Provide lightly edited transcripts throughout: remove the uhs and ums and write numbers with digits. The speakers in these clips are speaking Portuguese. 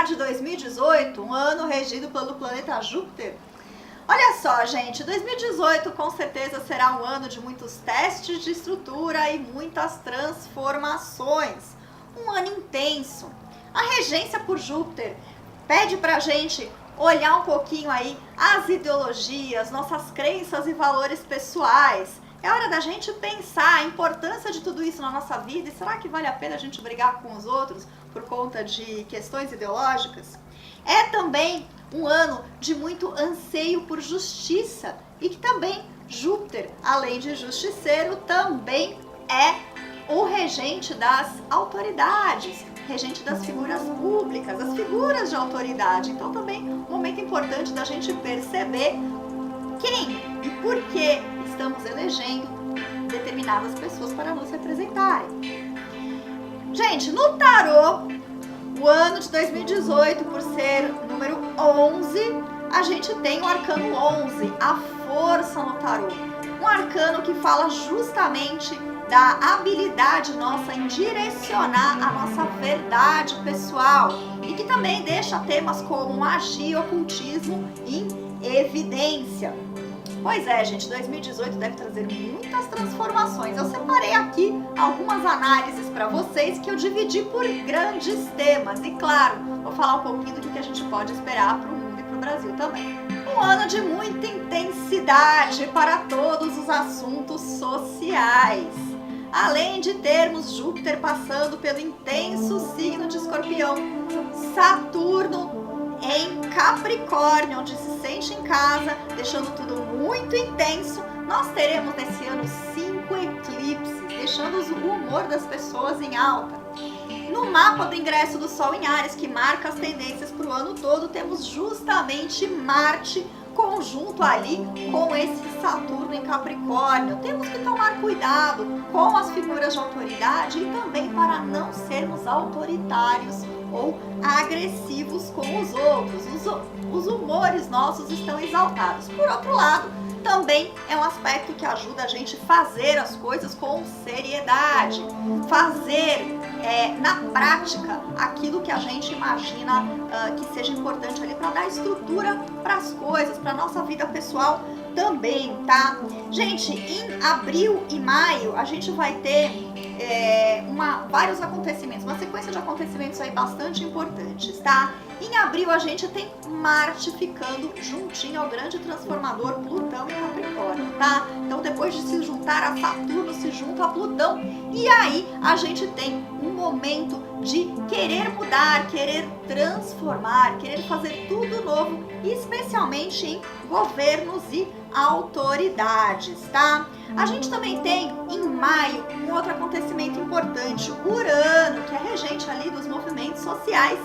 falar de 2018, um ano regido pelo planeta Júpiter? Olha só, gente, 2018 com certeza será um ano de muitos testes de estrutura e muitas transformações. Um ano intenso. A regência por Júpiter pede pra gente olhar um pouquinho aí as ideologias, nossas crenças e valores pessoais. É hora da gente pensar a importância de tudo isso na nossa vida e será que vale a pena a gente brigar com os outros por conta de questões ideológicas? É também um ano de muito anseio por justiça e que também Júpiter, além de justiceiro, também é o regente das autoridades, regente das figuras públicas, as figuras de autoridade. Então também um momento importante da gente perceber quem e por que estamos elegendo determinadas pessoas para nos representarem. Gente, no tarô, o ano de 2018, por ser número 11, a gente tem o arcano 11, a força no tarô. Um arcano que fala justamente da habilidade nossa em direcionar a nossa verdade pessoal e que também deixa temas como magia e ocultismo em evidência. Pois é, gente, 2018 deve trazer muitas transformações. Eu separei aqui algumas análises para vocês que eu dividi por grandes temas. E claro, vou falar um pouquinho do que a gente pode esperar para o mundo e para o Brasil também. Um ano de muita intensidade para todos os assuntos sociais. Além de termos Júpiter passando pelo intenso signo de Escorpião, Saturno em Capricórnio, onde se sente em casa, deixando tudo muito intenso, nós teremos nesse ano 5 eclipses, deixando o humor das pessoas em alta. No mapa do ingresso do Sol em Áries, que marca as tendências para o ano todo, temos justamente Marte conjunto ali com esse Saturno em Capricórnio. Temos que tomar cuidado com as figuras de autoridade e também para não sermos autoritários ou agressivos com os outros. Os humores nossos estão exaltados. Por outro lado, também é um aspecto que ajuda a gente a fazer as coisas com seriedade, fazer na prática aquilo que a gente imagina que seja importante ali para dar estrutura para as coisas, para nossa vida pessoal também, tá? Gente, em abril e maio a gente vai ter vários acontecimentos, uma sequência de acontecimentos aí bastante importantes, tá? Em abril a gente tem Marte ficando juntinho ao grande transformador Plutão em Capricórnio, tá? Então depois de se juntar a Saturno, se junta a Plutão e aí a gente tem um momento de querer mudar, querer transformar, querer fazer tudo novo, especialmente em governos e autoridades, tá? A gente também tem em maio um outro acontecimento importante, Urano, que é regente ali dos movimentos sociais,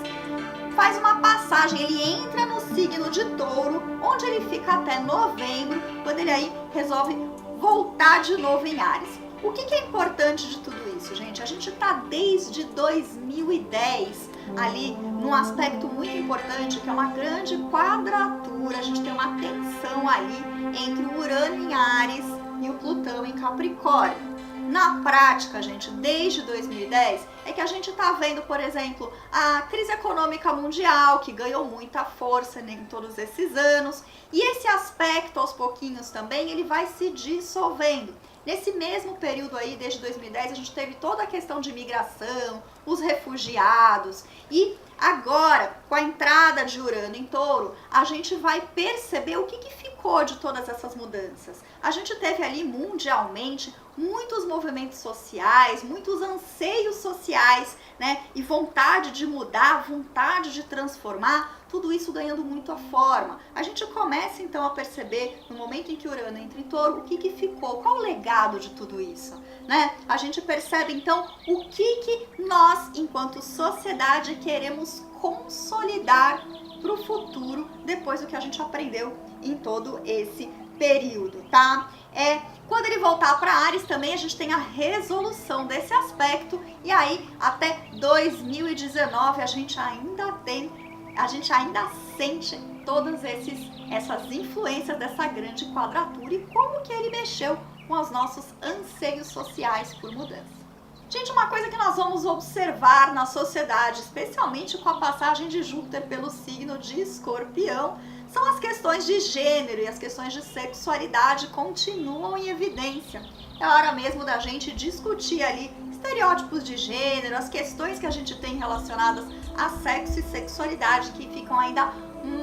faz uma passagem, ele entra no signo de Touro, onde ele fica até novembro, quando ele aí resolve voltar de novo em Áries. O que é importante de tudo isso, gente? A gente tá desde 2010 ali num aspecto muito importante, que é uma grande quadratura, a gente tem uma tensão ali entre o Urano em Áries e o Plutão em Capricórnio. Na prática, gente, desde 2010, é que a gente está vendo, por exemplo, a crise econômica mundial, que ganhou muita força em todos esses anos, e esse aspecto, aos pouquinhos também, ele vai se dissolvendo. Nesse mesmo período aí, desde 2010, a gente teve toda a questão de imigração, os refugiados, e agora, com a entrada de Urano em Touro, a gente vai perceber o que ficou de todas essas mudanças. A gente teve ali mundialmente muitos movimentos sociais, muitos anseios sociais, né? E vontade de mudar, vontade de transformar, tudo isso ganhando muita forma. A gente começa então a perceber, no momento em que Urano entra em Touro, o que ficou, qual o legado de tudo isso, né? A gente percebe então o que nós, enquanto sociedade, queremos consolidar para o futuro, depois do que a gente aprendeu em todo esse período, tá? Quando ele voltar para Áries também a gente tem a resolução desse aspecto e aí até 2019 a gente ainda sente todas essas influências dessa grande quadratura e como que ele mexeu com os nossos anseios sociais por mudança. Gente, uma coisa que nós vamos observar na sociedade, especialmente com a passagem de Júpiter pelo signo de Escorpião, são as questões de gênero e as questões de sexualidade continuam em evidência. É hora mesmo da gente discutir ali estereótipos de gênero, as questões que a gente tem relacionadas a sexo e sexualidade que ficam ainda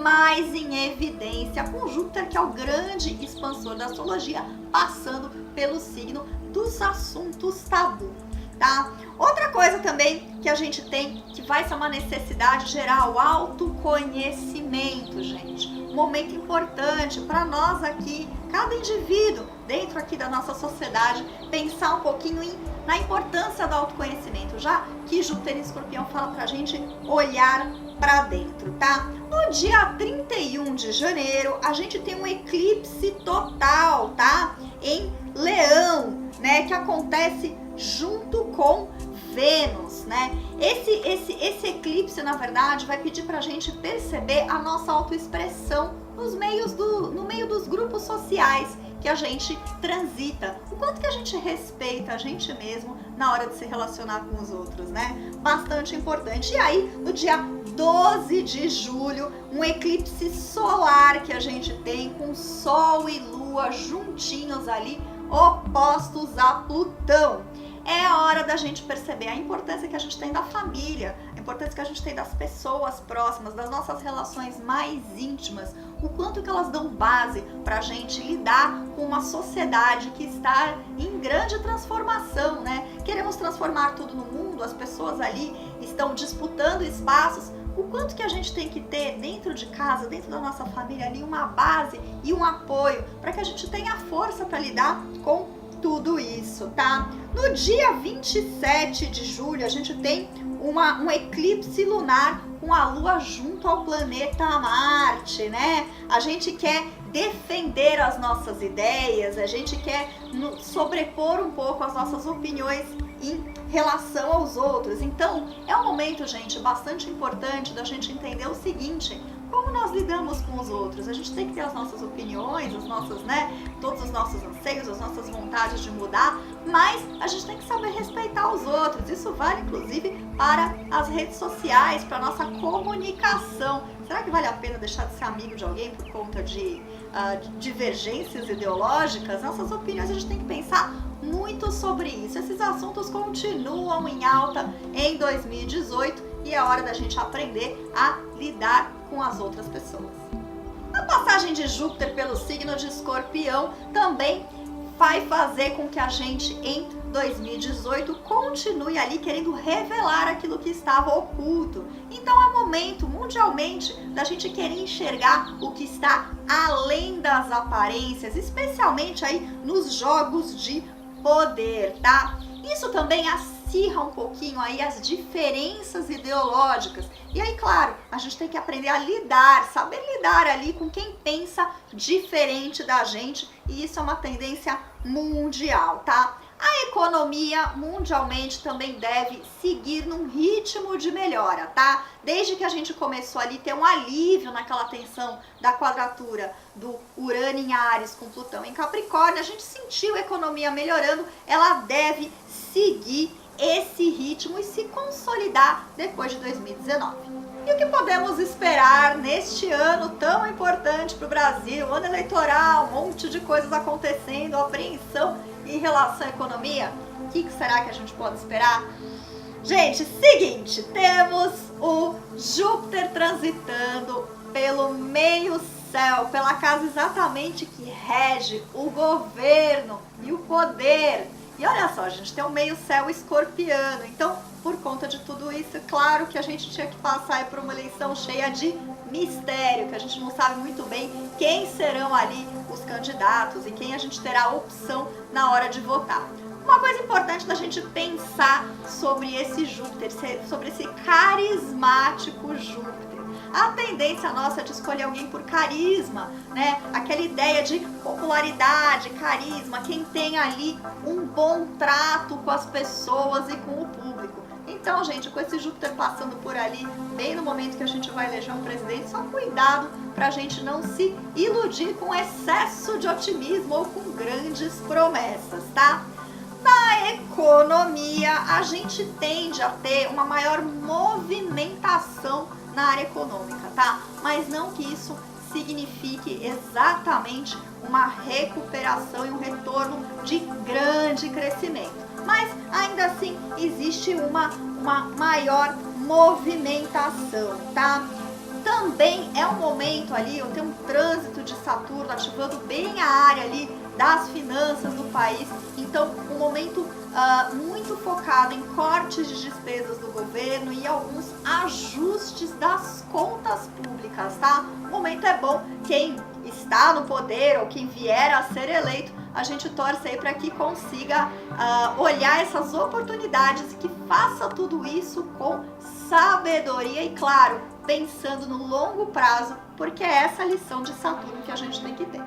mais em evidência com Júpiter, que é o grande expansor da astrologia, passando pelo signo dos assuntos tabu. Tá? Outra coisa também que a gente tem, que vai ser uma necessidade gerar o autoconhecimento, gente. Um momento importante para nós aqui, cada indivíduo dentro aqui da nossa sociedade, pensar um pouquinho na importância do autoconhecimento, já que Júpiter em Escorpião fala pra gente olhar para dentro, tá? No dia 31 de janeiro, a gente tem um eclipse total, tá? Em Leão, né? Que acontece junto com Vênus, né? Esse eclipse, na verdade, vai pedir pra gente perceber a nossa autoexpressão no meio dos grupos sociais que a gente transita, o quanto que a gente respeita a gente mesmo na hora de se relacionar com os outros, né? Bastante importante. E aí, no dia 12 de julho, um eclipse solar que a gente tem com Sol e Lua juntinhos ali, opostos a Plutão. É a hora da gente perceber a importância que a gente tem da família, a importância que a gente tem das pessoas próximas, das nossas relações mais íntimas, o quanto que elas dão base para a gente lidar com uma sociedade que está em grande transformação, né? Queremos transformar tudo no mundo, as pessoas ali estão disputando espaços, o quanto que a gente tem que ter dentro de casa, dentro da nossa família ali, uma base e um apoio para que a gente tenha força para lidar com tudo isso, tá? No dia 27 de julho, a gente tem um eclipse lunar com a Lua junto ao planeta Marte, né? A gente quer defender as nossas ideias, a gente quer sobrepor um pouco as nossas opiniões em relação aos outros. Então, é um momento, gente, bastante importante da gente entender o seguinte: como nós lidamos com os outros? A gente tem que ter as nossas opiniões, as nossas, né, todos os nossos anseios, as nossas vontades de mudar, mas a gente tem que saber respeitar os outros. Isso vale, inclusive, para as redes sociais, para a nossa comunicação. Será que vale a pena deixar de ser amigo de alguém por conta de divergências ideológicas? Nossas opiniões, a gente tem que pensar muito sobre isso. Esses assuntos continuam em alta em 2018 e é hora da gente aprender a lidar com as outras pessoas. A passagem de Júpiter pelo signo de Escorpião também vai fazer com que a gente, em 2018, continue ali querendo revelar aquilo que estava oculto. Então é momento, mundialmente, da gente querer enxergar o que está além das aparências, especialmente aí nos jogos de poder, tá? Isso também acirra um pouquinho aí as diferenças ideológicas. E aí, claro, a gente tem que aprender a lidar, saber lidar ali com quem pensa diferente da gente, e isso é uma tendência mundial, tá? A economia mundialmente também deve seguir num ritmo de melhora, tá? Desde que a gente começou ali ter um alívio naquela tensão da quadratura do Urano em Áries com Plutão em Capricórnio, a gente sentiu a economia melhorando, ela deve seguir esse ritmo e se consolidar depois de 2019. E o que podemos esperar neste ano tão importante para o Brasil? Ano eleitoral, um monte de coisas acontecendo, apreensão em relação à economia. O que será que a gente pode esperar? Gente, seguinte, temos o Júpiter transitando pelo meio céu, pela casa exatamente que rege o governo e o poder. E olha só, a gente tem um meio céu escorpiano, então por conta de tudo isso, é claro que a gente tinha que passar por uma eleição cheia de mistério, que a gente não sabe muito bem quem serão ali os candidatos e quem a gente terá a opção na hora de votar. Uma coisa importante da gente pensar sobre esse Júpiter, sobre esse carismático Júpiter. A tendência nossa é de escolher alguém por carisma, né? Aquela ideia de popularidade, carisma, quem tem ali um bom trato com as pessoas e com o público. Então, gente, com esse Júpiter passando por ali, bem no momento que a gente vai eleger um presidente, só cuidado pra gente não se iludir com excesso de otimismo ou com grandes promessas, tá? Na economia, a gente tende a ter uma maior movimentação na área econômica, tá? Mas não que isso signifique exatamente uma recuperação e um retorno de grande crescimento. Mas ainda assim existe uma maior movimentação, tá? Também é um momento ali, eu tenho um trânsito de Saturno ativando bem a área ali das finanças do país, então um momento muito focado em cortes de despesas do governo e alguns ajustes das contas públicas, tá? O momento é bom, quem está no poder ou quem vier a ser eleito, a gente torce aí para que consiga olhar essas oportunidades e que faça tudo isso com sabedoria e, claro, pensando no longo prazo, porque é essa lição de Saturno que a gente tem que ter.